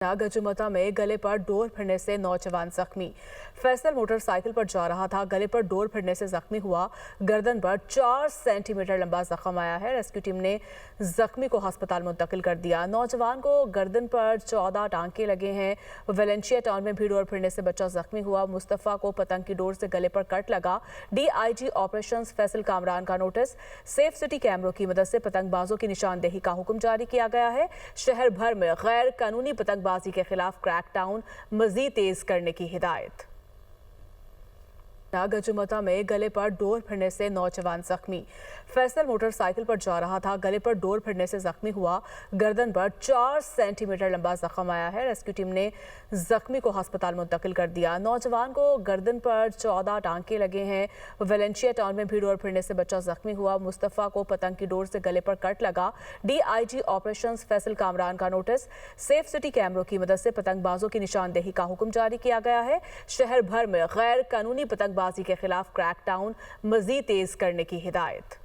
गजुमता में गले पर डोर फिरने से नौजवान जख्मी। फैसल मोटरसाइकिल पर जा रहा था, गले पर डोर फिरने से जख्मी हुआ। गर्दन पर 4 सेंटीमीटर लंबा जख्म आया है। रेस्क्यू टीम ने जख्मी को अस्पताल मुंतकिल कर दिया। नौजवान को गर्दन पर 14 टांके लगे हैं। वेलेंशिया टाउन में भी डोर फिरने से बच्चा जख्मी हुआ। मुस्तफा को पतंग की डोर से गले पर कट लगा। DIG ऑपरेशंस फैसल कामरान का नोटिस। सेफ सिटी कैमरों की मदद से पतंगबाजों की निशानदेही का हुक्म जारी किया गया है। शहर भर में गैर कानूनी पतंगबाजी के खिलाफ क्रैकडाउन मजीद तेज करने की हिदायत। गजुमता में गले पर डोर फिरने से नौजवान जख्मी। फैसल मोटरसाइकिल पर जा रहा था, गले पर डोर फिरने से जख्मी हुआ। गर्दन पर 4 सेंटीमीटर लंबा जख्म आया है। रेस्क्यू टीम ने जख्मी को अस्पताल मुंतकिल कर दिया। नौजवान को गर्दन पर 14 टांके लगे हैं। वेलेंशिया टाउन में भी डोर फिरने से बच्चा जख्मी हुआ। मुस्तफा को पतंग की डोर से गले पर कट लगा। DIG ऑपरेशंस फैसल कामरान का नोटिस। सेफ सिटी कैमरों की मदद से पतंगबाजों की निशानदेही का हुक्म जारी किया गया है। शहर भर में गैर कानूनी पतंगबाजी के खिलाफ क्रैकडाउन मजीद तेज करने की हिदायत।